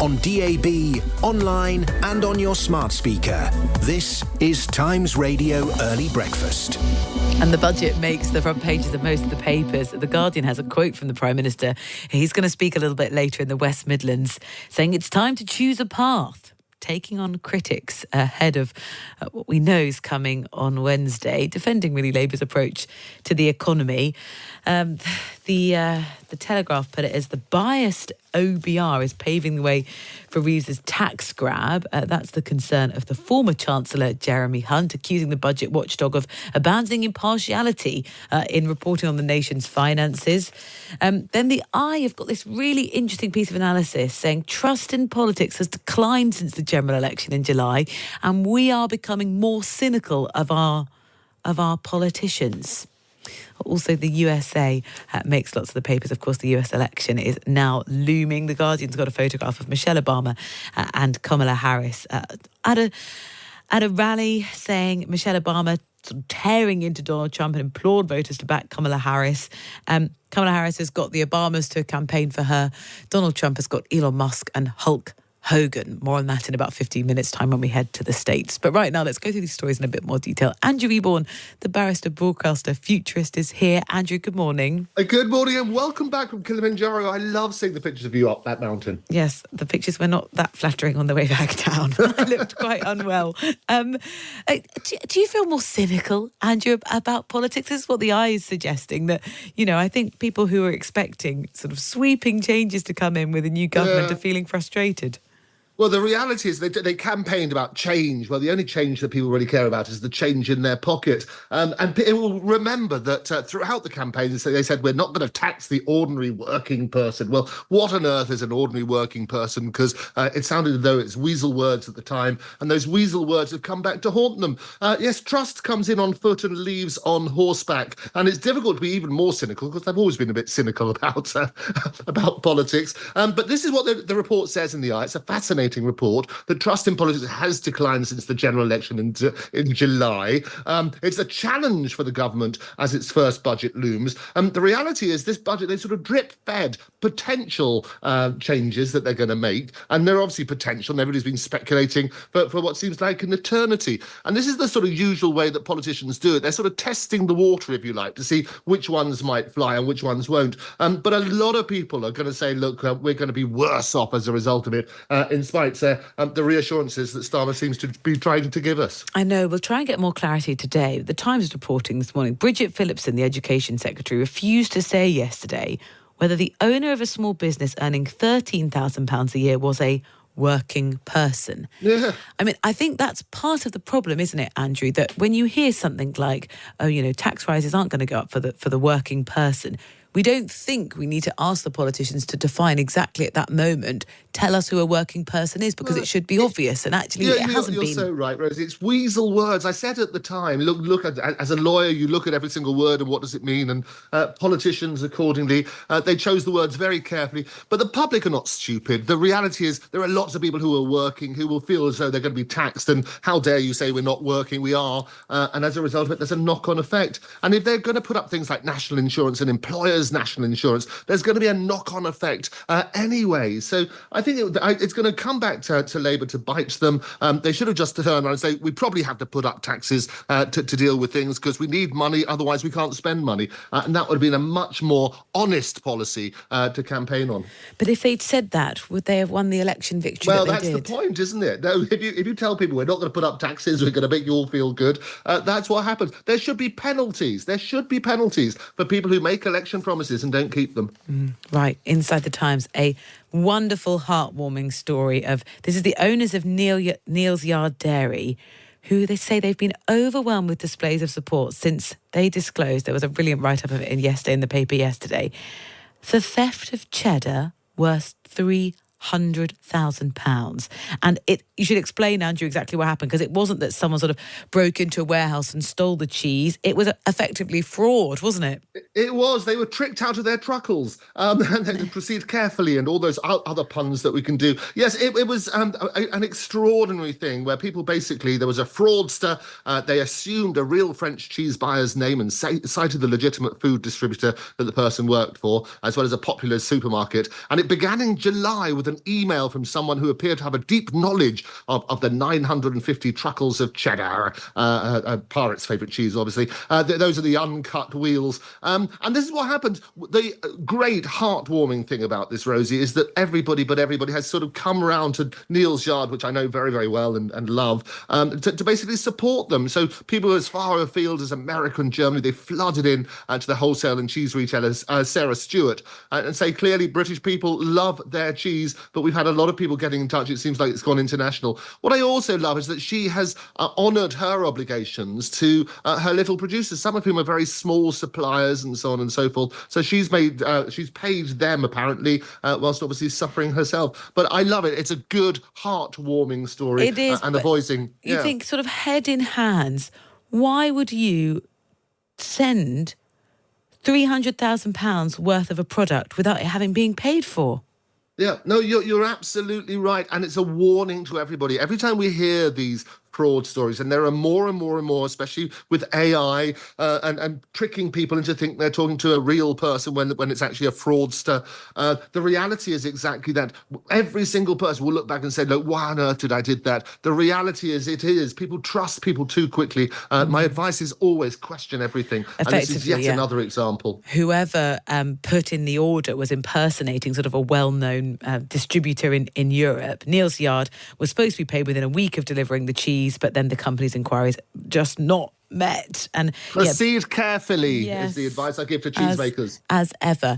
on DAB, online and on your smart speaker. This is Times Radio Early Breakfast. And the budget makes the front pages of most of the papers. The Guardian has a quote from the Prime Minister. He's going to speak a little bit later in the West Midlands, saying it's time to choose a path, taking on critics ahead of what we know is coming on Wednesday, defending really Labour's approach to the economy. The Telegraph put it as the biased OBR is paving the way for Reeves's tax grab. That's the concern of the former Chancellor Jeremy Hunt, accusing the budget watchdog of abandoning impartiality in reporting on the nation's finances. Then the Eye have got this really interesting piece of analysis saying trust in politics has declined since the general election in July, and we are becoming more cynical of our politicians. Also, the USA makes lots of the papers. Of course, the US election is now looming. The Guardian's got a photograph of Michelle Obama and Kamala Harris at a rally, saying Michelle Obama sort of tearing into Donald Trump and implored voters to back Kamala Harris. Kamala Harris has got the Obamas to campaign for her. Donald Trump has got Elon Musk and Hulk Hogan. More on that in about 15 minutes' time when we head to the States. But right now, let's go through these stories in a bit more detail. Andrew Eborn, the Barrister, broadcaster, Futurist, is here. Andrew, good morning. Good morning and welcome back from Kilimanjaro. I love seeing the pictures of you up that mountain. Yes, the pictures were not that flattering on the way back down. I looked quite unwell. Do you feel more cynical, Andrew, about politics? This is what the Eye is suggesting, that, you know, I think people who are expecting sort of sweeping changes to come in with a new government are feeling frustrated. Well, the reality is they campaigned about change. Well, the only change that people really care about is the change in their pocket. And people will remember that throughout the campaign, they said, we're not going to tax the ordinary working person. Well, what on earth is an ordinary working person? Because it sounded as though it's weasel words at the time, and those weasel words have come back to haunt them. Yes, trust comes in on foot and leaves on horseback. And it's difficult to be even more cynical, because they've always been a bit cynical about politics. But this is what the report says in the Eye. It's a fascinating report. The trust in politics has declined since the general election in July. It's a challenge for the government as its first budget looms. The reality is this budget, they sort of drip-fed potential changes that they're going to make. And they're obviously potential, and everybody's been speculating for what seems like an eternity. And this is the sort of usual way that politicians do it. They're sort of testing the water, if you like, to see which ones might fly and which ones won't. But a lot of people are going to say, look, we're going to be worse off as a result of it, in spite of the reassurances that Starmer seems to be trying to give us. I know. We'll try and get more clarity today. The Times is reporting this morning, Bridget Phillipson, the Education Secretary, refused to say yesterday whether the owner of a small business earning £13,000 a year was a working person. Yeah. I mean, I think that's part of the problem, isn't it, Andrew, that when you hear something like, oh, you know, tax rises aren't going to go up for the working person, we don't think we need to ask the politicians to define exactly at that moment, tell us who a working person is, because it should be obvious, and actually it hasn't been. You're so right, Rosie. It's weasel words. I said at the time, look at, as a lawyer, you look at every single word and what does it mean, and politicians accordingly, they chose the words very carefully. But the public are not stupid. The reality is there are lots of people who are working who will feel as though they're going to be taxed, and how dare you say we're not working? We are. And as a result of it, there's a knock-on effect. And if they're going to put up things like national insurance and employers' national insurance, there's going to be a knock-on effect anyway. So I think it's going to come back to Labour to bite them. They should have just turned around and say, we probably have to put up taxes to deal with things because we need money, otherwise we can't spend money. And that would have been a much more honest policy to campaign on. But if they'd said that, would they have won the election victory? Well, that's the point, isn't it? No, if you tell people we're not going to put up taxes, we're going to make you all feel good, that's what happens. There should be penalties. There should be penalties for people who make election promises and don't keep them. Right. Inside the Times, a wonderful, heartwarming story of, this is the owners of Neal's Yard Dairy, who they say they've been overwhelmed with displays of support since they disclosed, there was a brilliant write-up of it in the paper yesterday, the theft of cheddar worth £300,000. And you should explain, Andrew, exactly what happened, because it wasn't that someone sort of broke into a warehouse and stole the cheese. It was effectively fraud, wasn't it? It was. They were tricked out of their truckles. And then proceed carefully and all those other puns that we can do. Yes, it was an extraordinary thing where people basically, there was a fraudster. They assumed a real French cheese buyer's name and cited the legitimate food distributor that the person worked for, as well as a popular supermarket. And it began in July with an email from someone who appeared to have a deep knowledge of the 950 truckles of cheddar, Pirate's favourite cheese, obviously. Those are the uncut wheels. And this is what happened. The great heartwarming thing about this, Rosie, is that everybody has sort of come around to Neil's Yard, which I know very, very well and love, to basically support them. So people as far afield as America and Germany, they flooded in to the wholesale and cheese retailers, Sarah Stewart, and say clearly British people love their cheese, but we've had a lot of people getting in touch. It seems like it's gone international. What I also love is that she has honoured her obligations to her little producers, some of whom are very small suppliers and so on and so forth. So she's paid them apparently, whilst obviously suffering herself. But I love it. It's a good, heartwarming story. It is, and a voicing. You think sort of head in hands, why would you send £300,000 worth of a product without it having been paid for? Yeah, no, you're absolutely right. And it's a warning to everybody. Every time we hear these fraud stories, and there are more and more and more, especially with AI and tricking people into thinking they're talking to a real person when it's actually a fraudster. The reality is exactly that. Every single person will look back and say, look, why on earth did I did that? The reality is people trust people too quickly. My advice is always question everything. And this is yet another example. Whoever put in the order was impersonating sort of a well-known distributor in Europe. Neil's Yard was supposed to be paid within a week of delivering the cheese, but then the company's inquiries just not met. And proceed carefully is the advice I give to cheesemakers. As ever.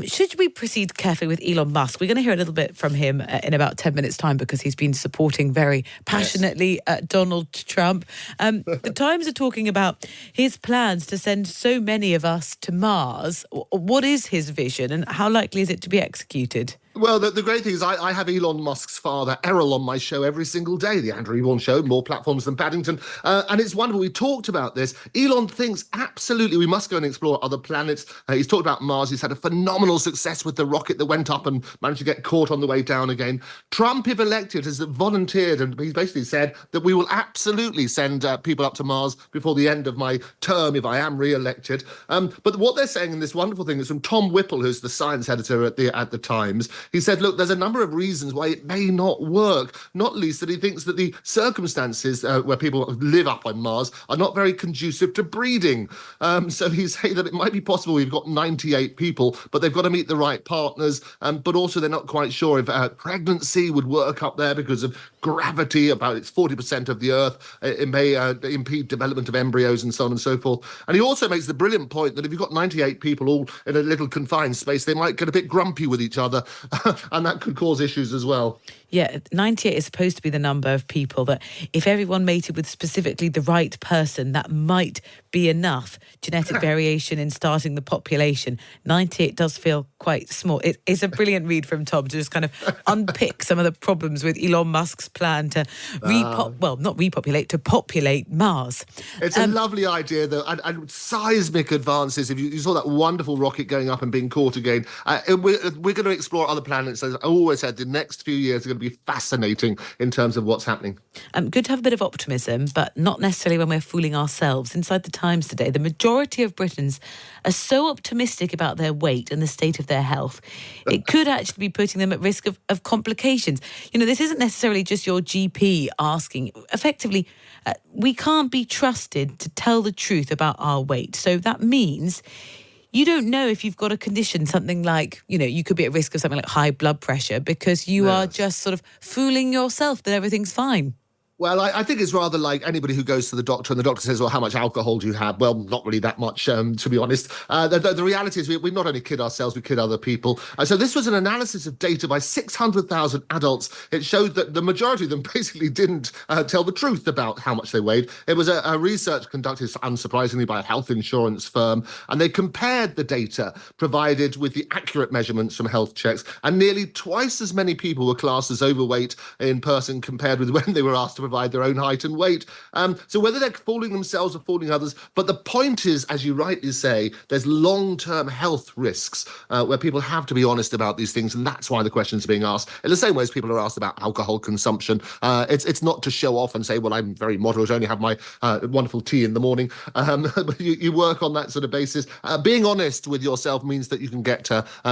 Should we proceed carefully with Elon Musk? We're going to hear a little bit from him in about 10 minutes' time because he's been supporting very passionately Donald Trump. The Times are talking about his plans to send so many of us to Mars. What is his vision and how likely is it to be executed? Well, the great thing is I have Elon Musk's father, Errol, on my show every single day, the Andrew Eborn Show, more platforms than Paddington. And it's wonderful. We talked about this. Elon thinks absolutely we must go and explore other planets. He's talked about Mars. He's had a phenomenal success with the rocket that went up and managed to get caught on the way down again. Trump, if elected, has volunteered, and he's basically said that we will absolutely send people up to Mars before the end of my term if I am re-elected. But what they're saying in this wonderful thing is from Tom Whipple, who's the science editor at the Times. He said, look, there's a number of reasons why it may not work, not least that he thinks that the circumstances where people live up on Mars are not very conducive to breeding. So he's saying that it might be possible we've got 98 people, but they've got to meet the right partners. But also they're not quite sure if pregnancy would work up there because of gravity, about it's 40% of the Earth. It may impede development of embryos and so on and so forth. And he also makes the brilliant point that if you've got 98 people all in a little confined space, they might get a bit grumpy with each other. And that could cause issues as well. Yeah, 98 is supposed to be the number of people that if everyone mated with specifically the right person, that might be enough genetic variation in starting the population. 98 does feel quite small. It's a brilliant read from Tom to just kind of unpick some of the problems with Elon Musk's plan to to populate Mars. It's a lovely idea, though, and seismic advances. If you saw that wonderful rocket going up and being caught again, we're going to explore other planets. As I always said, the next few years are going to be fascinating in terms of what's happening. Good to have a bit of optimism, but not necessarily when we're fooling ourselves. Inside the Times today, the majority of Britons are so optimistic about their weight and the state of their health, it could actually be putting them at risk of complications. You know, this isn't necessarily just your GP asking. Effectively, we can't be trusted to tell the truth about our weight. So that means you don't know if you've got a condition, something like, you know, you could be at risk of something like high blood pressure because you are just sort of fooling yourself that everything's fine. Well, I think it's rather like anybody who goes to the doctor and the doctor says, well, how much alcohol do you have? Well, not really that much, to be honest. The reality is we not only kid ourselves, we kid other people. So this was an analysis of data by 600,000 adults. It showed that the majority of them basically didn't tell the truth about how much they weighed. It was a research conducted, unsurprisingly, by a health insurance firm. And they compared the data provided with the accurate measurements from health checks. And nearly twice as many people were classed as overweight in person compared with when they were asked about provide their own height and weight. So whether they're fooling themselves or fooling others, but the point is, as you rightly say, there's long-term health risks where people have to be honest about these things, and that's why the questions are being asked. In the same way as people are asked about alcohol consumption, it's not to show off and say, well, I'm very moderate, I only have my wonderful tea in the morning. But you work on that sort of basis. Being honest with yourself means that you can get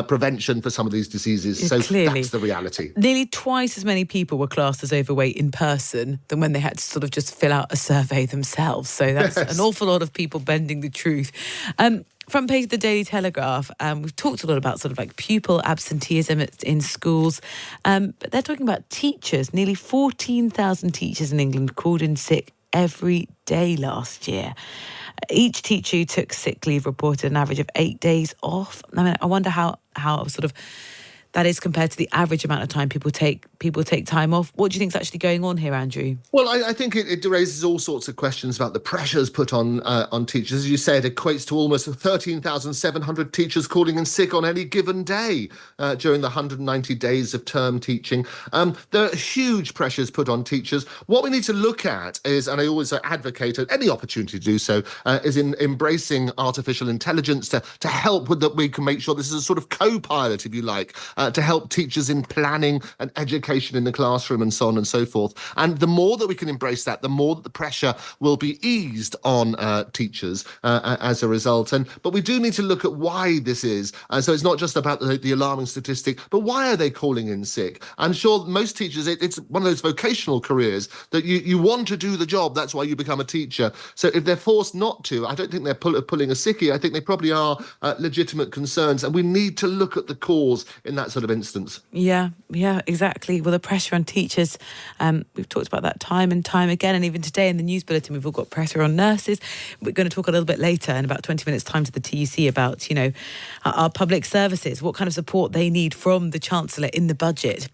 prevention for some of these diseases. So Clearly. That's the reality. Nearly twice as many people were classed as overweight in person than when they had to sort of just fill out a survey themselves. So that's an awful lot of people bending the truth. Front page of the Daily Telegraph, we've talked a lot about sort of like pupil absenteeism in schools, but they're talking about teachers. Nearly 14,000 teachers in England called in sick every day last year. Each teacher who took sick leave reported an average of 8 days off. I mean, I wonder how sort of that is compared to the average amount of time people take time off. What do you think is actually going on here, Andrew? Well, I think it raises all sorts of questions about the pressures put on teachers. As you said, it equates to almost 13,700 teachers calling in sick on any given day during the 190 days of term teaching. There are huge pressures put on teachers. What we need to look at is, and I always advocate at any opportunity to do so, is in embracing artificial intelligence to help with that. We can make sure this is a sort of co-pilot, if you like, to help teachers in planning and education in the classroom and so on and so forth. And the more that we can embrace that, the more that the pressure will be eased on teachers as a result. But we do need to look at why this is. So it's not just about the alarming statistic, but why are they calling in sick? I'm sure most teachers, it's one of those vocational careers that you want to do the job. That's why you become a teacher. So if they're forced not to, I don't think they're pulling a sickie. I think they probably are legitimate concerns. And we need to look at the cause in that sort of instance. Yeah, exactly. Well, the pressure on teachers, we've talked about that time and time again, and even today in the news bulletin, we've all got pressure on nurses. We're going to talk a little bit later in about 20 minutes' time to the TUC about, our public services, what kind of support they need from the Chancellor in the budget.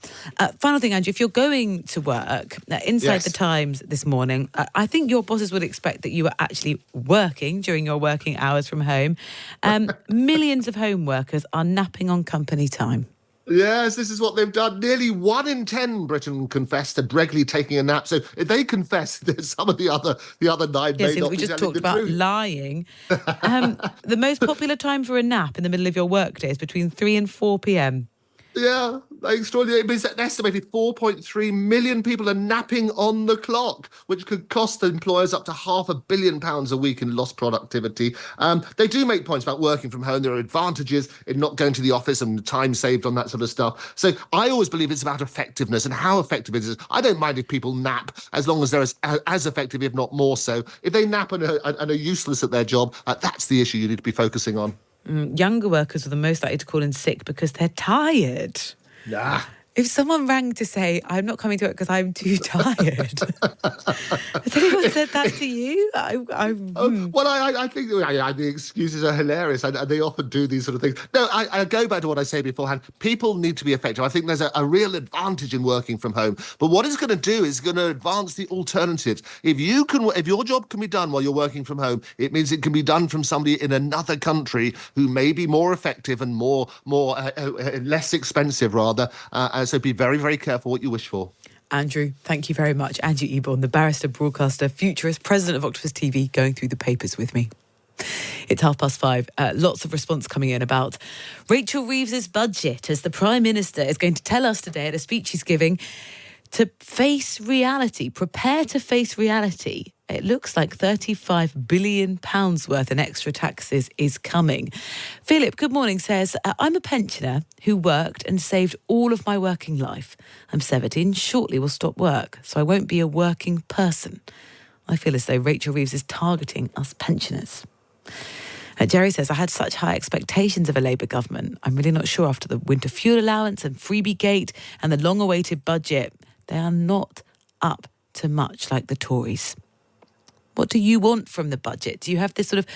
Final thing, Andrew, if you're going to work, inside the Times this morning, I think your bosses would expect that you were actually working during your working hours from home. Millions of home workers are napping on company time. Yes, this is what they've done. Nearly 1 in 10 Britain confessed to regularly taking a nap. So if they confess, some of the other 9 may not we be just telling talked the about truth. lying. The most popular time for a nap in the middle of your workday is between 3 and 4 p.m. Yeah, extraordinary. It means that an estimated 4.3 million people are napping on the clock, which could cost employers up to £500 million a week in lost productivity. They do make points about working from home. There are advantages in not going to the office and time saved on that sort of stuff. So I always believe it's about effectiveness and how effective it is. I don't mind if people nap as long as they're as effective, if not more so. If they nap and are useless at their job, that's the issue you need to be focusing on. Younger workers are the most likely to call in sick because they're tired. Nah. If someone rang to say, I'm not coming to work because I'm too tired, has anyone said that to you? Well, I think the excuses are hilarious, and they often do these sort of things. No, I go back to what I said beforehand. People need to be effective. I think there's a real advantage in working from home. But what it's going to do is going to advance the alternatives. If your job can be done while you're working from home, it means it can be done from somebody in another country who may be more effective and more less expensive, rather. So be very, very careful what you wish for. Andrew, thank you very much. Andrew Eborn, the barrister, broadcaster, futurist, president of Octopus TV, going through the papers with me. It's 5:30. Lots of response coming in about Rachel Reeves's budget, as the Prime Minister is going to tell us today at a speech he's giving to face reality, prepare to face reality. It looks like £35 billion worth in extra taxes is coming. Philip, good morning, says, I'm a pensioner who worked and saved all of my working life. I'm 17, shortly will stop work, so I won't be a working person. I feel as though Rachel Reeves is targeting us pensioners. Jerry says, I had such high expectations of a Labour government. I'm really not sure after the winter fuel allowance and freebie gate and the long-awaited budget. They are not up to much like the Tories. What do you want from the budget? Do you have this sort of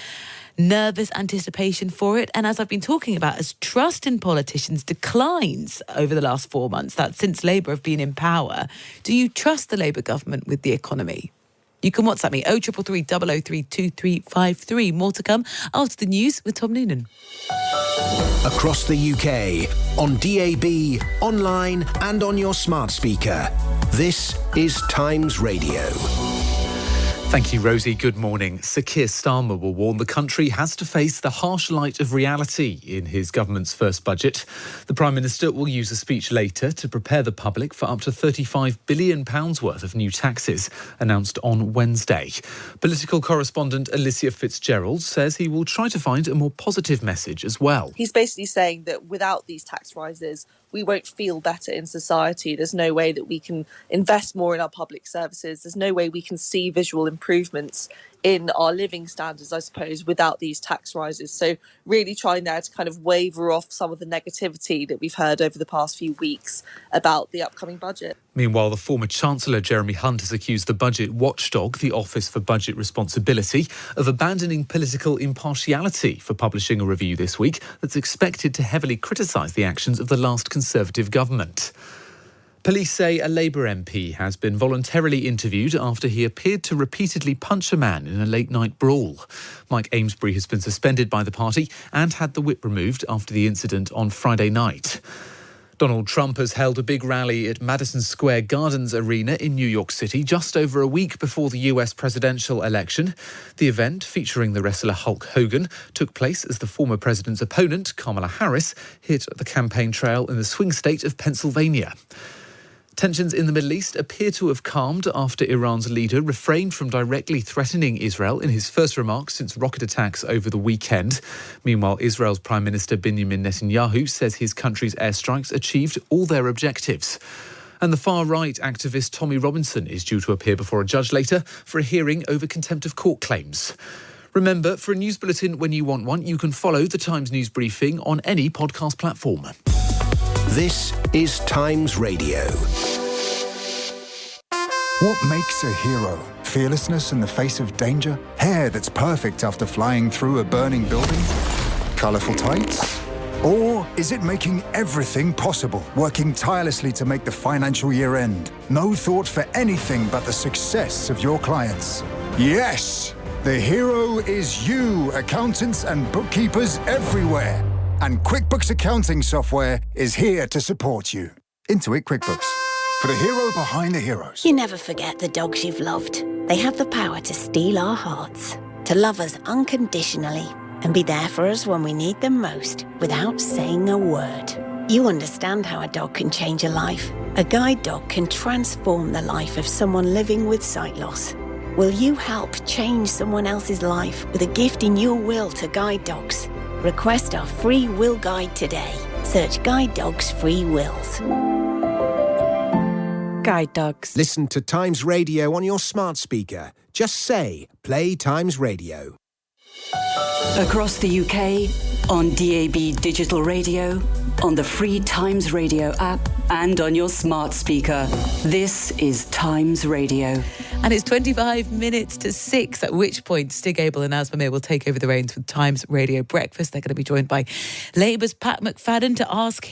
nervous anticipation for it? And as I've been talking about, as trust in politicians declines over the last 4 months, that's since Labour have been in power, do you trust the Labour government with the economy? You can WhatsApp me, 0333 003 2353. More to come after the news with Tom Noonan. Across the UK, on DAB, online and on your smart speaker. This is Times Radio. Thank you, Rosie. Good morning. Sir Keir Starmer will warn the country has to face the harsh light of reality in his government's first budget. The Prime Minister will use a speech later to prepare the public for up to £35 billion worth of new taxes, announced on Wednesday. Political correspondent Alicia Fitzgerald says he will try to find a more positive message as well. He's basically saying that without these tax rises, we won't feel better in society. There's no way that we can invest more in our public services. There's no way we can see visual improvements in our living standards, I suppose, without these tax rises. So really trying there to kind of waver off some of the negativity that we've heard over the past few weeks about the upcoming budget. Meanwhile, the former Chancellor Jeremy Hunt has accused the budget watchdog, the Office for Budget Responsibility, of abandoning political impartiality for publishing a review this week that's expected to heavily criticise the actions of the last Conservative government. Police say a Labour MP has been voluntarily interviewed after he appeared to repeatedly punch a man in a late-night brawl. Mike Amesbury has been suspended by the party and had the whip removed after the incident on Friday night. Donald Trump has held a big rally at Madison Square Gardens Arena in New York City just over a week before the US presidential election. The event, featuring the wrestler Hulk Hogan, took place as the former president's opponent, Kamala Harris, hit the campaign trail in the swing state of Pennsylvania. Tensions in the Middle East appear to have calmed after Iran's leader refrained from directly threatening Israel in his first remarks since rocket attacks over the weekend. Meanwhile, Israel's Prime Minister Benjamin Netanyahu says his country's airstrikes achieved all their objectives. And the far-right activist Tommy Robinson is due to appear before a judge later for a hearing over contempt of court claims. Remember, for a news bulletin when you want one, you can follow the Times News Briefing on any podcast platform. This is Times Radio. What makes a hero? Fearlessness in the face of danger? Hair that's perfect after flying through a burning building? Colourful tights? Or is it making everything possible, working tirelessly to make the financial year end? No thought for anything but the success of your clients. Yes! The hero is you, accountants and bookkeepers everywhere. And QuickBooks accounting software is here to support you. Intuit QuickBooks. For the hero behind the heroes. You never forget the dogs you've loved. They have the power to steal our hearts, to love us unconditionally, and be there for us when we need them most, without saying a word. You understand how a dog can change a life. A guide dog can transform the life of someone living with sight loss. Will you help change someone else's life with a gift in your will to Guide Dogs? Request our free will guide today. Search Guide Dogs Free Wills. Guide Dogs. Listen to Times Radio on your smart speaker. Just say, play Times Radio. Across the UK, on DAB digital radio, on the free Times Radio app, and on your smart speaker. This is Times Radio. And it's 25 minutes to 6, at which point Stig Abel and Asma Mir will take over the reins with Times Radio Breakfast. They're going to be joined by Labour's Pat McFadden to ask